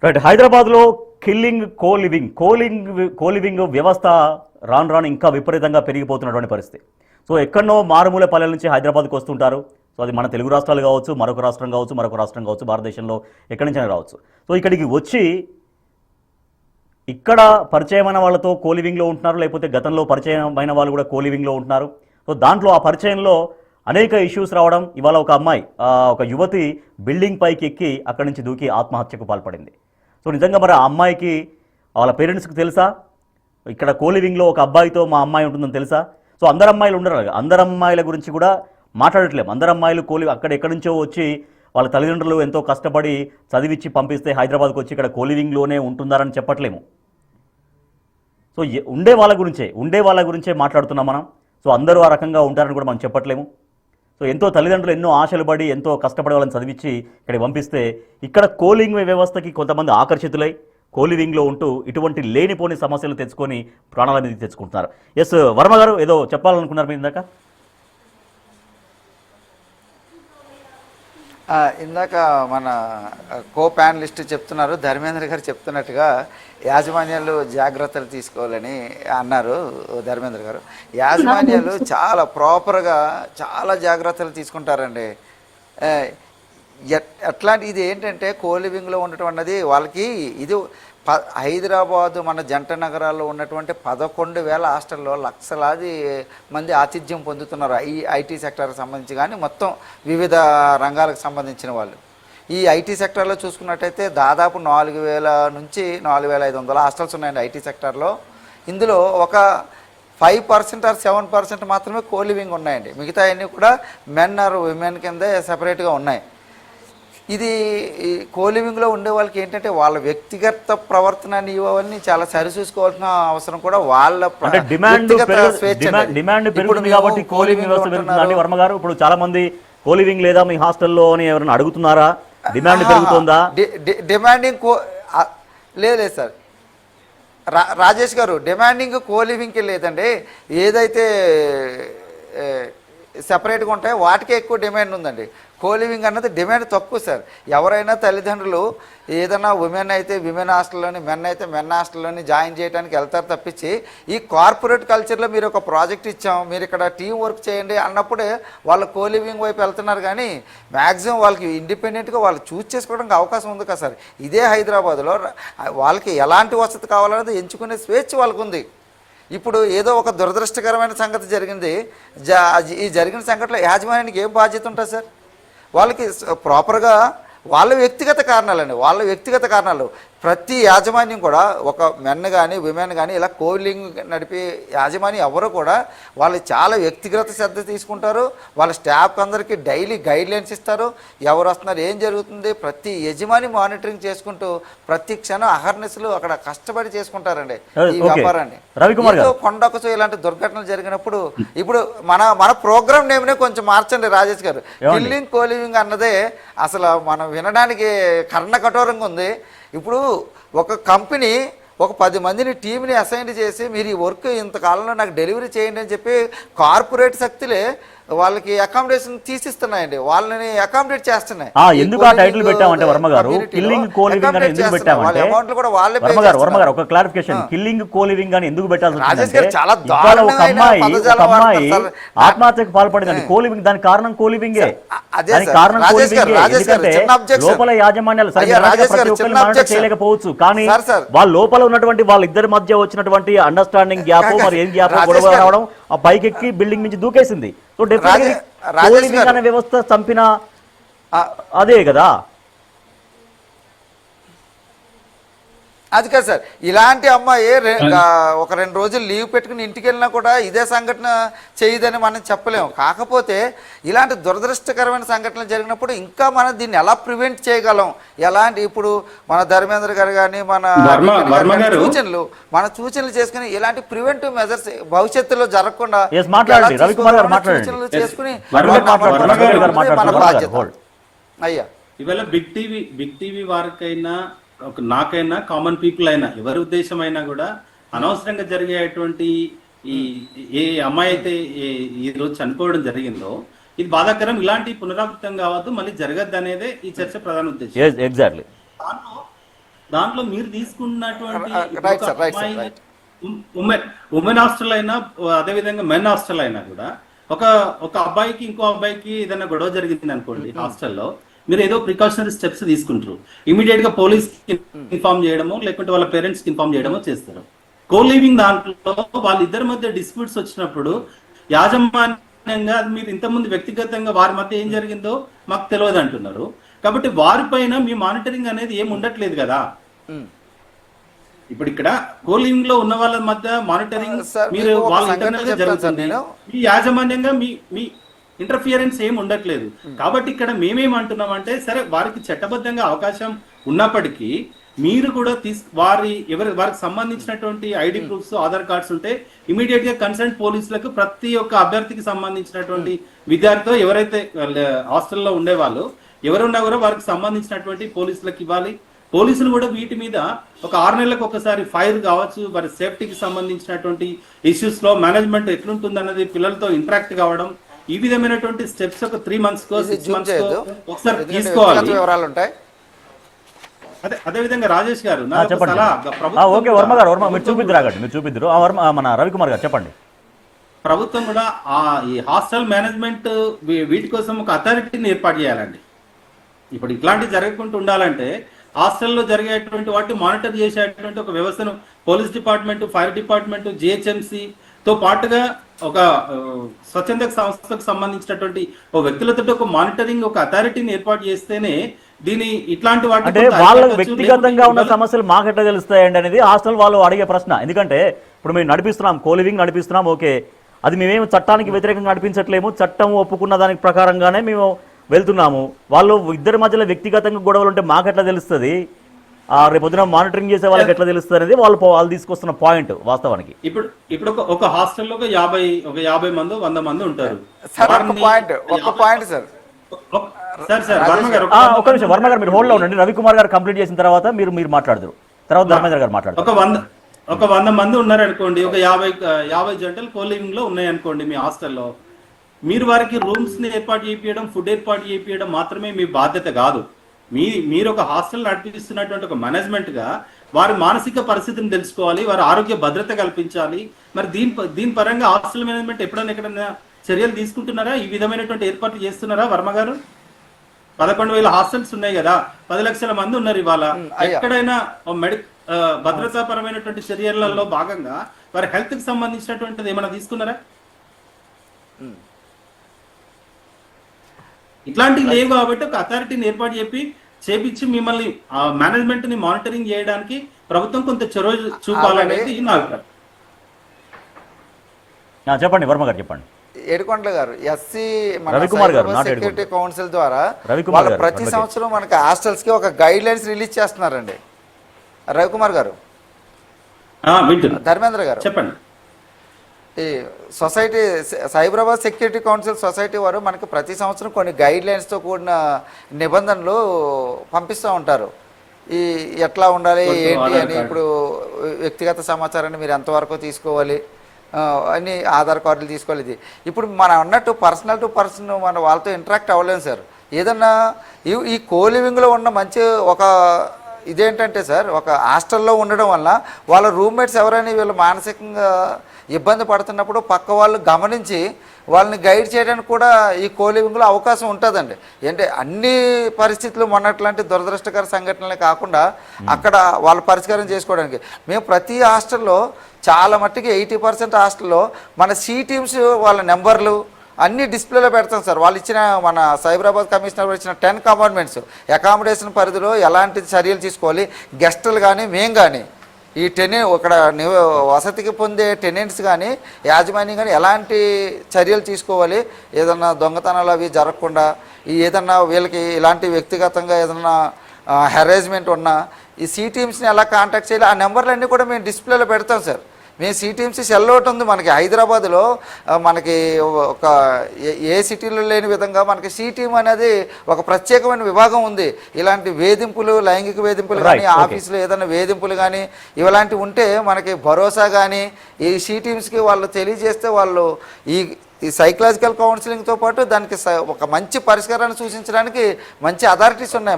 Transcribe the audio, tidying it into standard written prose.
Right. హైదరాబాద్లో killing co living వ్యవస్థ రాను ఇంకా విపరీతంగా పెరిగిపోతున్నటువంటి పరిస్థితి. సో ఎక్కడనో మారుమూల పల్లెల నుంచి హైదరాబాద్కి వస్తుంటారు. సో అది మన తెలుగు రాష్ట్రాలు కావచ్చు, మరొక రాష్ట్రం కావచ్చు, భారతదేశంలో ఎక్కడి నుంచైనా రావచ్చు. సో ఇక్కడికి వచ్చి ఇక్కడ పరిచయమైన వాళ్ళతో కోలివింగ్లో ఉంటున్నారు, లేకపోతే గతంలో పరిచయమైన వాళ్ళు కూడా కోలివింగ్లో ఉంటున్నారు. సో దాంట్లో ఆ పరిచయంలో అనేక ఇష్యూస్ రావడం. ఇవాళ ఒక యువతి బిల్డింగ్ పైకి ఎక్కి అక్కడి నుంచి దూకి ఆత్మహత్యకు పాల్పడింది. సో నిజంగా మరి ఆ అమ్మాయికి వాళ్ళ పేరెంట్స్కి తెలుసా ఇక్కడ కోలివింగ్లో ఒక అబ్బాయితో మా అమ్మాయి ఉంటుందని తెలుసా? సో అందరు అమ్మాయిలు ఉండరు, అందరు అమ్మాయిల గురించి కూడా మాట్లాడట్లేము. అందరు అమ్మాయిలు ఎక్కడి నుంచో వచ్చి వాళ్ళ తల్లిదండ్రులు ఎంతో కష్టపడి చదివించి పంపిస్తే హైదరాబాద్కి వచ్చి ఇక్కడ కోలివింగ్లోనే ఉంటున్నారని చెప్పట్లేము. సో ఉండే వాళ్ళ గురించే మాట్లాడుతున్నాం మనం. సో అందరూ ఆ రకంగా ఉంటారని కూడా మనం చెప్పట్లేము. సో ఎంతో తల్లిదండ్రులు ఎన్నో ఆశలు పడి ఎంతో కష్టపడి వాళ్ళని చదివించి ఇక్కడికి పంపిస్తే ఇక్కడ కోలింగ్ వ్యవస్థకి కొంతమంది ఆకర్షితులై కోలివింగ్లో ఉంటూ ఇటువంటి లేనిపోని సమస్యలు తెచ్చుకొని ప్రాణాల మీద తెచ్చుకుంటున్నారు. ఎస్ వర్మ గారు ఏదో చెప్పాలనుకున్నారు మీరు ఇందాక. ఇందాక మన కో ప్యానలిస్ట్ చెప్తున్నారు, ధర్మేంద్ర గారు చెప్తున్నట్టుగా యాజమాన్యాలు జాగ్రత్తలు తీసుకోవాలని అన్నారు. ధర్మేంద్ర గారు యాజమాన్యాలు చాలా ప్రాపర్గా చాలా జాగ్రత్తలు తీసుకుంటారండి. అట్లాంటి ఇది ఏంటంటే కోలివింగ్లో ఉండటం అన్నది వాళ్ళకి ఇది హైదరాబాదు మన జంట నగరాల్లో ఉన్నటువంటి 11,000 హాస్టల్లో లక్షలాది మంది ఆతిథ్యం పొందుతున్నారు. ఐటీ సెక్టర్కి సంబంధించి కానీ మొత్తం వివిధ రంగాలకు సంబంధించిన వాళ్ళు. ఈ ఐటీ సెక్టర్లో చూసుకున్నట్టయితే దాదాపు 4,000 నుంచి 4,500 హాస్టల్స్ ఉన్నాయండి ఐటీ సెక్టర్లో. ఇందులో ఒక 5% ఆర్ 7% మాత్రమే కోలివింగ్ ఉన్నాయండి. మిగతా అన్నీ కూడా మెన్ ఆర్ విమెన్ కింద సెపరేట్గా ఉన్నాయి. ఇది కోలివింగ్లో ఉండే వాళ్ళకి ఏంటంటే వాళ్ళ వ్యక్తిగత ప్రవర్తనని ఇవన్నీ చాలా సరిచూసుకోవాల్సిన అవసరం కూడా వాళ్ళ డిమాండ్ పెరుగుతుంది కాబట్టి కోలివింగ్ వ్యవస్థ పెరుగుతుందండి. వర్మ గారు ఇప్పుడు చాలా మంది కోలివింగ్ లేదా మీ హాస్టల్లో అని ఎవరైనా అడుగుతున్నారా? డిమాండ్ పెరుగుతుందా? డిమాండింగ్ లేదు సార్ రాజేష్ గారు, డిమాండింగ్ కోలివింగ్కి లేదండి. ఏదైతే సెపరేట్గా ఉంటాయో వాటికే ఎక్కువ డిమాండ్ ఉందండి. కోలివింగ్ అన్నది డిమాండ్ తక్కువ సార్. ఎవరైనా తల్లిదండ్రులు ఏదైనా ఉమెన్ అయితే విమెన్ హాస్టల్లోని, మెన్ అయితే మెన్ హాస్టల్లోని జాయిన్ చేయడానికి వెళ్తారు తప్పించి ఈ కార్పొరేట్ కల్చర్లో మీరు ఒక ప్రాజెక్ట్ ఇచ్చాం, మీరు ఇక్కడ టీం వర్క్ చేయండి అన్నప్పుడే వాళ్ళు కోలివింగ్ వైపు వెళ్తున్నారు. కానీ మ్యాక్సిమం వాళ్ళకి ఇండిపెండెంట్గా వాళ్ళు చూస్ చేసుకోవడానికి అవకాశం ఉంది కదా సార్. ఇదే హైదరాబాద్లో వాళ్ళకి ఎలాంటి వసతి కావాలనేది ఎంచుకునే స్వేచ్ఛ వాళ్ళకు ఉంది. ఇప్పుడు ఏదో ఒక దురదృష్టకరమైన సంగతి జరిగింది. ఈ జరిగిన సంఘటనలో యాజమాన్యానికి ఏం బాధ్యత ఉంటుంది సార్? వాళ్ళకి ప్రాపర్గా వాళ్ళ వ్యక్తిగత కారణాలు ప్రతి యాజమాన్యం కూడా ఒక మెన్ కానీ విమెన్ కానీ ఇలా కోలింగ్ నడిపే యాజమాన్యం ఎవరు కూడా వాళ్ళు చాలా వ్యక్తిగత శ్రద్ధ తీసుకుంటారు. వాళ్ళ స్టాఫ్ అందరికీ డైలీ గైడ్లైన్స్ ఇస్తారు. ఎవరు వస్తున్నారు, ఏం జరుగుతుంది, ప్రతి యజమాని మానిటరింగ్ చేసుకుంటూ ప్రతి క్షణం అహర్నిశలు అక్కడ కష్టపడి చేసుకుంటారండి ఈ వ్యాపారాన్ని. కొండొకచో ఇలాంటి దుర్ఘటనలు జరిగినప్పుడు ఇప్పుడు మన ప్రోగ్రామ్ నేమ్నే కొంచెం మార్చండి రాజేష్ గారు. కిల్లింగ్ కోలివింగ్ అన్నదే అసలు మనం వినడానికి కర్ణకఠోరంగా ఉంది. ఇప్పుడు ఒక కంపెనీ ఒక 10 మందిని టీంని అసైన్ చేసి మీరు ఈ వర్క్ ఇంతకాలంలో నాకు డెలివరీ చేయండి అని చెప్పి కార్పొరేట్ శక్తులే వాళ్ళకి అకామిడేషన్ తీసిస్తున్నాయండి, వాళ్ళని అకామిడేట్ చేస్తున్నాయి. ఎందుకు ఆ టైటిల్ పెట్టామంటే వర్మ గారు కిల్లింగ్ కోలివింగ్ అని ఎందుకు పెట్టామంటే వర్మ గారు ఒక క్లారిఫికేషన్, కిల్లింగ్ కోలివింగ్ అని ఎందుకు పెట్టాల్సి ఒక అమ్మాయి ఆత్మహత్యకు పాల్పడిందండి. కోలివింగ్ దానికి కారణం కోలివింగే, ఎందుకంటే లోపల యాజమాన్యాలు ప్రతి ఒక్కరిని మానిటర్ చేయలేకపోవచ్చు. కానీ వాళ్ళ లోపల ఉన్నటువంటి వాళ్ళిద్దరి మధ్య వచ్చినటువంటి అండర్స్టాండింగ్ గ్యాప్, మరి ఏం గ్యాప్, గొడవ రావడం, ఆ పైకెక్కి బిల్డింగ్ నుంచి దూకేసింది. సో డెఫినెట్లీ అనే వ్యవస్థ చంపిన అదే కదా. అది కాదు సార్, ఇలాంటి అమ్మాయి ఒక 2 రోజులు లీవ్ పెట్టుకుని ఇంటికి వెళ్ళినా కూడా ఇదే సంఘటన చేయదని మనం చెప్పలేము. కాకపోతే ఇలాంటి దురదృష్టకరమైన సంఘటనలు జరిగినప్పుడు ఇంకా మనం దీన్ని ఎలా ప్రివెంట్ చేయగలం, ఎలాంటి ఇప్పుడు మన ధర్మేంద్ర గారు కానీ మన సూచనలు చేసుకుని ఇలాంటి ప్రివెంటివ్ మెజర్స్ భవిష్యత్తులో జరగకుండా సూచనలు చేసుకుని మన బాధ్యత. అయ్యా ఇవాళ బిగ్ టీవీ వారికైనా నాకైనా కామన్ పీపుల్ అయినా ఎవరి ఉద్దేశం అయినా కూడా అనవసరంగా జరిగేటువంటి ఏ అమ్మాయి అయితే ఈ రోజు చనిపోవడం జరిగిందో ఇది బాధాకరం. ఇలాంటి పునరావృతం కావద్దు, మళ్ళీ జరగద్దు అనేదే ఈ చర్చ ప్రధాన ఉద్దేశం. ఎగ్జాక్ట్లీ. దాంట్లో మీరు తీసుకున్నటువంటి రైట్ ఒక సార్, రైట్ సార్, అమ్మాయి రైట్. ఉమెన్ హాస్టల్ అయినా అదే విధంగా మెన్ హాస్టల్ అయినా కూడా ఒక ఒక అబ్బాయికి ఇంకో అబ్బాయికి ఏదైనా గొడవ జరిగింది అనుకోండి హాస్టల్లో, మీరు ఏదో ప్రికాషనరీ స్టెప్స్ తీసుకుంటారు. ఇమీడియట్ గా పోలీస్ కి ఇన్ఫార్మ్ చేయడమో లేకుంటే వాళ్ళ పేరెంట్స్ కి ఇన్ఫార్మ్ చేయడమో చేస్తారు. కో లివింగ్ దాంట్లో వాళ్ళిద్దరి మధ్య డిస్ప్యూట్స్ వచ్చినప్పుడు యాజమాన్యంగా అది మీరు ఇంతకుముందు వ్యక్తిగతంగా వారి మధ్య ఏం జరిగిందో మాకు తెలియదు అంటున్నారు. కాబట్టి వారిపైన మీ మానిటరింగ్ అనేది ఏం ఉండట్లేదు కదా. ఇప్పుడు ఇక్కడ కో లివింగ్ లో ఉన్న వాళ్ళ మధ్య మానిటరింగ్ సార్, మీరు మీకు ఒక వాళ్ళ సంఘటన ఇంటర్నల్ గా చెప్తాను సార్ జరుగుతుంది. నేను. మీ యాజమాన్యంగా మీ ఇంటర్ఫియరెన్స్ ఏం ఉండట్లేదు. కాబట్టి ఇక్కడ మేమేమంటున్నాం అంటే, సరే వారికి చట్టబద్ధంగా అవకాశం ఉన్నప్పటికీ మీరు కూడా వారికి సంబంధించినటువంటి ఐడి ప్రూఫ్స్, ఆధార్ కార్డ్స్ ఉంటే ఇమీడియట్ గా కన్సర్న్ పోలీసులకు ప్రతి ఒక్క అభ్యర్థికి సంబంధించినటువంటి విద్యార్థితో ఎవరైతే హాస్టల్లో ఉండేవాళ్ళు ఎవరున్నా కూడా వారికి సంబంధించినటువంటి పోలీసులకు ఇవ్వాలి. పోలీసులు కూడా వీటి మీద ఒక 6 నెలలకు ఒకసారి ఫైర్ కావచ్చు, వారి సేఫ్టీకి సంబంధించినటువంటి ఇష్యూస్ లో మేనేజ్మెంట్ ఎట్లుంటుంది అన్నది పిల్లలతో ఇంటరాక్ట్ కావడం, ఈ విధమైనటువంటి స్టెప్స్ ఒక 3 months కో 6 months కో ఒకసారి తీసుకోవాలి. వివరాలు ఉంటాయి. అదే విధంగా రాజేష్ గారు చెప్పండి. ఓకే వర్మ గారు, మీరు చూపిద్దరు మన రవికుమార్ గారు చెప్పండి. ప్రభుత్వం కూడా ఈ హాస్టల్ మేనేజ్మెంట్ వీటి కోసం ఒక అథారిటీని ఏర్పాటు చేయాలండి. ఇప్పుడు ఇట్లాంటివి జరగకుండా ఉండాలంటే హాస్టల్లో జరిగేటువంటి వాటిని మానిటర్ చేసేటువంటి ఒక వ్యవస్థను police department, fire department, GHMC తో పాటుగా ఒక స్వచ్ఛంద సంస్థకు సంబంధించినటువంటి ఒక వ్యక్తులతో ఒక మానిటరింగ్ ఒక అథారిటీని ఏర్పాటు చేస్తేనే దీని ఇట్లాంటి వాటి అంటే వాళ్ళకు వ్యక్తిగతంగా ఉన్న సమస్యలు మాకెట్లా తెలుస్తాయండి అనేది హాస్టల్ వాళ్ళు అడిగే ప్రశ్న. ఎందుకంటే ఇప్పుడు మేము నడిపిస్తున్నాం, కోలివింగ్ నడిపిస్తున్నాం, ఓకే, అది మేమేమి చట్టానికి వ్యతిరేకంగా నడిపించట్లేము, చట్టం ఒప్పుకున్న దానికి ప్రకారంగానే మేము వెళ్తున్నాము. వాళ్ళు ఇద్దరి మధ్యలో వ్యక్తిగతంగా గొడవలు ఉంటే మాకెట్లా తెలుస్తుంది, రేపు పొద్దున మానిటరింగ్ చేసే వాళ్ళకి ఎట్లా తెలుస్తుంది అనేది వాళ్ళు తీసుకొస్తున్న పాయింట్ వాస్తవానికి. ఇప్పుడు ఒక హాస్టల్లో ఒక 50 మంది 100 మంది ఉంటారు. ఒక నిమిషం వర్మ గారు, మీరు హోల్డ్ లో ఉండండి. రవికుమార్ గారు కంప్లీట్ చేసిన తర్వాత మీరు మాట్లాడతారు, తర్వాత ధర్మేంద్ర గారు మాట్లాడతారు. ఒక 100 మంది ఉన్నారు అనుకోండి, ఒక 50 జంటలు కోలివింగ్ లో ఉన్నాయి అనుకోండి మీ హాస్టల్లో. మీరు వారికి రూమ్స్ ని ఏర్పాటు చేయించడం, ఫుడ్ ఏర్పాటు చేయించడం మాత్రమే మీ బాధ్యత కాదు. మీరు ఒక హాస్టల్ నడిపిస్తున్నటువంటి ఒక మేనేజ్మెంట్ గా వారి మానసిక పరిస్థితిని తెలుసుకోవాలి, వారి ఆరోగ్య భద్రత కల్పించాలి. మరి దీని పరంగా హాస్టల్ మేనేజ్మెంట్ ఎక్కడైనా చర్యలు తీసుకుంటున్నారా? ఈ విధమైనటువంటి ఏర్పాట్లు చేస్తున్నారా వర్మ గారు? 11,000 హాస్టల్స్ ఉన్నాయి కదా, 10 లక్షల మంది ఉన్నారు ఇవాళ. ఎక్కడైనా భద్రతా పరమైనటువంటి చర్యలలో భాగంగా వారి హెల్త్ కి సంబంధించినటువంటిది ఏమైనా తీసుకున్నారా? ఇట్లాంటివి లేవు కాబట్టి ఒక అథారిటీని ఏర్పాటు చేపించి మిమ్మల్ని మేనేజ్మెంట్ ని మానిటరింగ్ చేయడానికి ప్రభుత్వం కొంత చొరవ చూపాలనేది నా అభిప్రాయం. చెప్పండి వర్మ గారు, చెప్పండి. ఏడుకొండల గారు, ఎస్సీ సెక్యూరిటీ కౌన్సిల్ ద్వారా వాళ్ళు ప్రతి సంవత్సరం మనకి హాస్టల్స్ కి ఒక గైడ్ లైన్స్ రిలీజ్ చేస్తున్నారండి. రవికుమార్ గారు, ధర్మేంద్ర గారు చెప్పండి. ఈ society Cyberabad security council society వారు మనకి ప్రతి సంవత్సరం కొన్ని గైడ్ లైన్స్తో కూడిన నిబంధనలు పంపిస్తూ ఉంటారు. ఈ ఎట్లా ఉండాలి ఏంటి అని, ఇప్పుడు వ్యక్తిగత సమాచారాన్ని మీరు ఎంతవరకు తీసుకోవాలి అని, ఆధార్ కార్డులు తీసుకోవాలి. ఇది ఇప్పుడు మనం అన్నట్టు పర్సనల్ టు పర్సన్ మన వాళ్ళతో ఇంటరాక్ట్ అవ్వలేము సార్. ఏదన్నా ఈ కోలివింగ్లో ఉన్న మంచి ఒక ఇదేంటంటే సార్, ఒక హాస్టల్లో ఉండడం వల్ల వాళ్ళ రూమ్మేట్స్ ఎవరైనా వీళ్ళు మానసికంగా ఇబ్బంది పడుతున్నప్పుడు పక్క వాళ్ళు గమనించి వాళ్ళని గైడ్ చేయడానికి కూడా ఈ కోలివింగ్లో అవకాశం ఉంటుందండి. అంటే అన్ని పరిస్థితులు మొన్నట్లాంటి దురదృష్టకర సంఘటనలే కాకుండా అక్కడ వాళ్ళ పరిష్కారం చేసుకోవడానికి మేము ప్రతి హాస్టల్లో చాలా మట్టుకి 80% హాస్టల్లో మన సి టీమ్స్ వాళ్ళ నెంబర్లు అన్ని డిస్ప్లేలో పెడతాం సార్. వాళ్ళు ఇచ్చిన మన సైబరాబాద్ కమిషనర్ ఇచ్చిన 10 కమాండ్మెంట్స్ అకామిడేషన్ పరిధిలో ఎలాంటి చర్యలు తీసుకోవాలి, గెస్టులు కానీ మేము కానీ ఈ ఇక్కడ వసతికి పొందే టెనెంట్స్ కానీ యాజమాన్యం కానీ ఎలాంటి చర్యలు తీసుకోవాలి, ఏదన్నా దొంగతనాలు అవి జరగకుండా, ఏదన్నా వీళ్ళకి ఇలాంటి వ్యక్తిగతంగా ఏదన్నా హెరాస్మెంట్ ఉన్నా ఈ సి టీమ్స్ని ఎలా కాంటాక్ట్ చేయాలి, ఆ నెంబర్లన్నీ కూడా మేము డిస్ప్లేలో పెడతాం సార్. మేము సి టీమ్స్ సెల్ ఒకటి ఉంది మనకి హైదరాబాద్లో, మనకి ఒక ఏ సిటీలో లేని విధంగా మనకి సి టీమ్ అనేది ఒక ప్రత్యేకమైన విభాగం ఉంది. ఇలాంటి వేధింపులు, లైంగిక వేధింపులు కానీ, ఆఫీసులో ఏదైనా వేధింపులు కానీ ఇలాంటివి ఉంటే మనకి భరోసా కానీ ఈ సి టీమ్స్కి వాళ్ళు తెలియజేస్తే వాళ్ళు ఈ సైకలాజికల్ కౌన్సిలింగ్తో పాటు దానికి ఒక మంచి పరిష్కారాన్ని సూచించడానికి మంచి అథారిటీస్ ఉన్నాయి.